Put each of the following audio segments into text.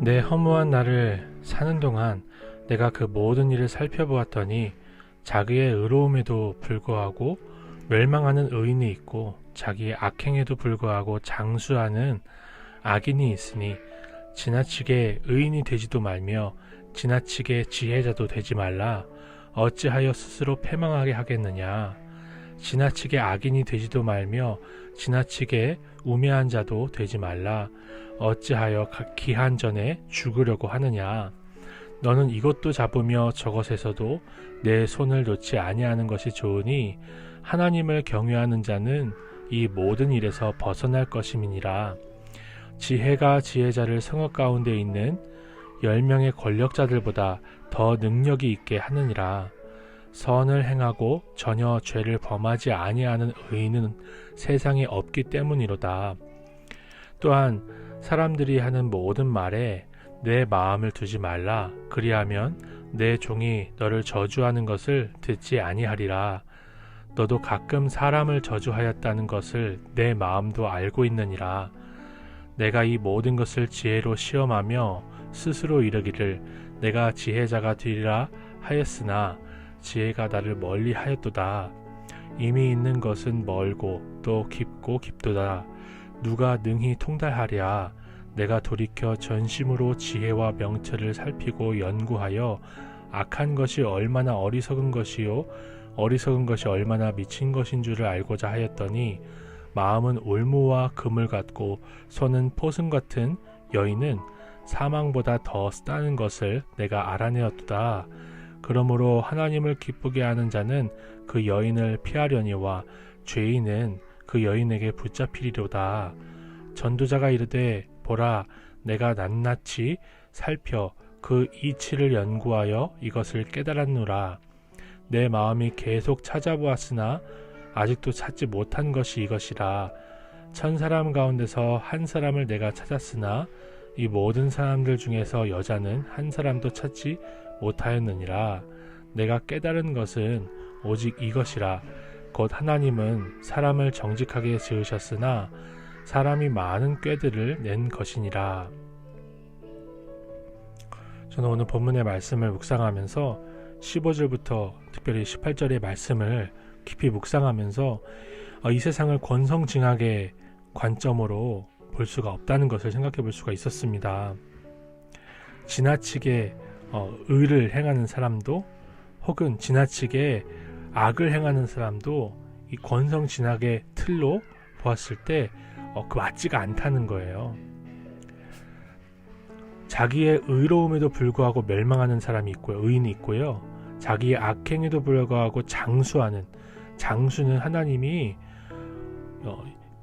내 허무한 나를 사는 동안 내가 그 모든 일을 살펴보았더니 자기의 의로움에도 불구하고 멸망하는 의인이 있고 자기의 악행에도 불구하고 장수하는 악인이 있으니 지나치게 의인이 되지도 말며 지나치게 지혜자도 되지 말라. 어찌하여 스스로 패망하게 하겠느냐. 지나치게 악인이 되지도 말며 지나치게 우매한 자도 되지 말라. 어찌하여 기한 전에 죽으려고 하느냐. 너는 이것도 잡으며 저것에서도 내 손을 놓지 아니하는 것이 좋으니 하나님을 경외하는 자는 이 모든 일에서 벗어날 것임이니라. 지혜가 지혜자를 성읍 가운데 있는 10명의 권력자들보다 더 능력이 있게 하느니라. 선을 행하고 전혀 죄를 범하지 아니하는 의인은 세상에 없기 때문이로다. 또한 사람들이 하는 모든 말에 내 마음을 두지 말라. 그리하면 내 종이 너를 저주하는 것을 듣지 아니하리라. 너도 가끔 사람을 저주하였다는 것을 내 마음도 알고 있느니라. 내가 이 모든 것을 지혜로 시험하며 스스로 이르기를 내가 지혜자가 되리라 하였으나 지혜가 나를 멀리 하였도다. 이미 있는 것은 멀고 또 깊고 깊도다. 누가 능히 통달하랴. 내가 돌이켜 전심으로 지혜와 명철을 살피고 연구하여 악한 것이 얼마나 어리석은 것이요 어리석은 것이 얼마나 미친 것인 줄을 알고자 하였더니 마음은 올무와 금을 같고 손은 포승 같은 여인은 사망보다 더 쓰다는 것을 내가 알아내었도다. 그러므로 하나님을 기쁘게 하는 자는 그 여인을 피하려니와 죄인은 그 여인에게 붙잡히리로다. 전도자가 이르되 보라, 내가 낱낱이 살펴 그 이치를 연구하여 이것을 깨달았노라. 내 마음이 계속 찾아보았으나 아직도 찾지 못한 것이 이것이라. 1000사람 가운데서 한 사람을 내가 찾았으나 이 모든 사람들 중에서 여자는 한 사람도 찾지 못하였느니라. 내가 깨달은 것은 오직 이것이라. 곧 하나님은 사람을 정직하게 지으셨으나 사람이 많은 꾀들을 낸 것이니라. 저는 오늘 본문의 말씀을 묵상하면서 15절부터 특별히 18절의 말씀을 깊이 묵상하면서 이 세상을 권성징악의 관점으로 볼 수가 없다는 것을 생각해 볼 수가 있었습니다. 지나치게 의를 행하는 사람도 혹은 지나치게 악을 행하는 사람도 이 권성징악의 틀로 보았을 때 그 맞지가 않다는 거예요. 자기의 의로움에도 불구하고 멸망하는 사람이 있고요. 의인이 있고요. 자기의 악행에도 불구하고 장수는 하나님이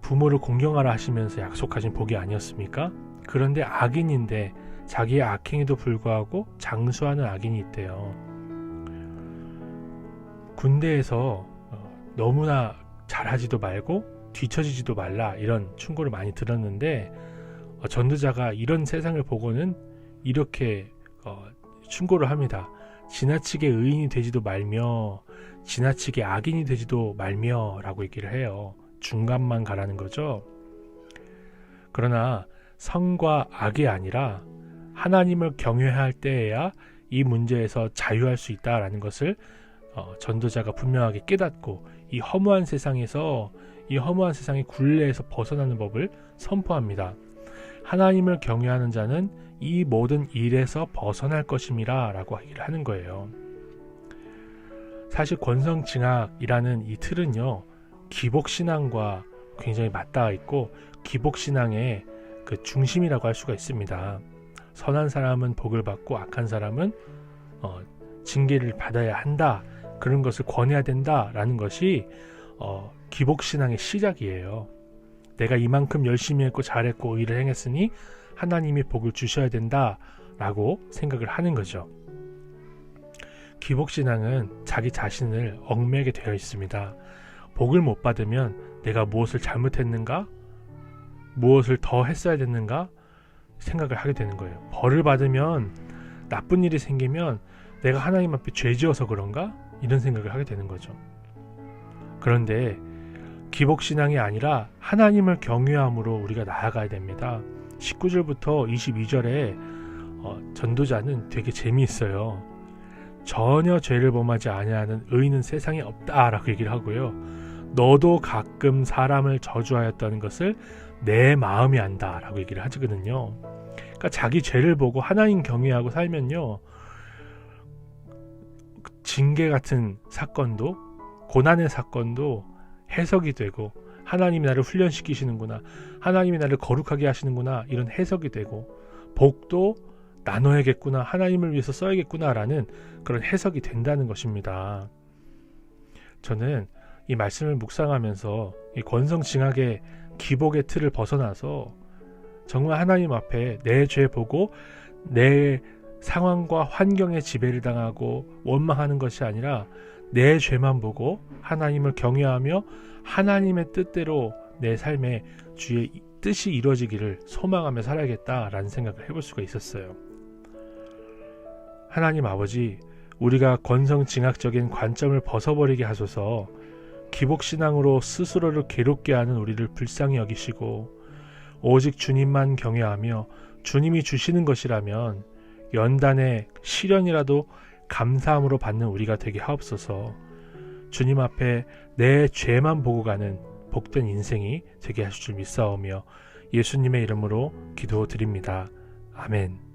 부모를 공경하라 하시면서 약속하신 복이 아니었습니까? 그런데 악인인데 자기의 악행에도 불구하고 장수하는 악인이 있대요. 군대에서 너무나 잘하지도 말고 뒤처지지도 말라 이런 충고를 많이 들었는데 전도자가 이런 세상을 보고는 이렇게 충고를 합니다. 지나치게 의인이 되지도 말며 지나치게 악인이 되지도 말며 라고 얘기를 해요. 중간만 가라는 거죠. 그러나 성과 악이 아니라 하나님을 경외할 때에야 이 문제에서 자유할 수 있다라는 것을 전도자가 분명하게 깨닫고 이 허무한 세상의 굴레에서 벗어나는 법을 선포합니다. 하나님을 경외하는 자는 이 모든 일에서 벗어날 것임이라 라고 얘기를 하는 거예요. 사실 권성징악이라는 이 틀은요, 기복신앙과 굉장히 맞닿아 있고 기복신앙의 그 중심이라고 할 수가 있습니다. 선한 사람은 복을 받고 악한 사람은 징계를 받아야 한다, 그런 것을 권해야 된다라는 것이 기복신앙의 시작이에요. 내가 이만큼 열심히 했고 잘했고 의를 행했으니 하나님이 복을 주셔야 된다라고 생각을 하는 거죠. 기복신앙은 자기 자신을 얽매게 되어 있습니다. 복을 못 받으면 내가 무엇을 잘못했는가? 무엇을 더 했어야 됐는가? 생각을 하게 되는 거예요. 벌을 받으면, 나쁜 일이 생기면 내가 하나님 앞에 죄 지어서 그런가? 이런 생각을 하게 되는 거죠. 그런데 기복신앙이 아니라 하나님을 경외함으로 우리가 나아가야 됩니다. 19절부터 22절에 전도자는 되게 재미있어요. 전혀 죄를 범하지 아니하는 의인은 세상에 없다라고 얘기를 하고요. 너도 가끔 사람을 저주하였다는 것을 내 마음이 안다라고 얘기를 하거든요. 그러니까 자기 죄를 보고 하나님 경외하고 살면요, 징계 같은 사건도, 고난의 사건도 해석이 되고, 하나님이 나를 훈련시키시는구나, 하나님이 나를 거룩하게 하시는구나, 이런 해석이 되고, 복도 나눠야겠구나, 하나님을 위해서 써야겠구나 라는 그런 해석이 된다는 것입니다. 저는 이 말씀을 묵상하면서 이 권성징악의 기복의 틀을 벗어나서 정말 하나님 앞에 내 죄 보고 내 상황과 환경에 지배를 당하고 원망하는 것이 아니라 내 죄만 보고 하나님을 경외하며 하나님의 뜻대로 내 삶에 주의 뜻이 이루어지기를 소망하며 살아야겠다라는 생각을 해볼 수가 있었어요. 하나님 아버지, 우리가 권성징악적인 관점을 벗어버리게 하소서. 기복신앙으로 스스로를 괴롭게 하는 우리를 불쌍히 여기시고 오직 주님만 경외하며 주님이 주시는 것이라면 연단의 시련이라도 감사함으로 받는 우리가 되게 하옵소서. 주님 앞에 내 죄만 보고 가는 복된 인생이 되게 하실 줄 믿사오며 예수님의 이름으로 기도드립니다. 아멘.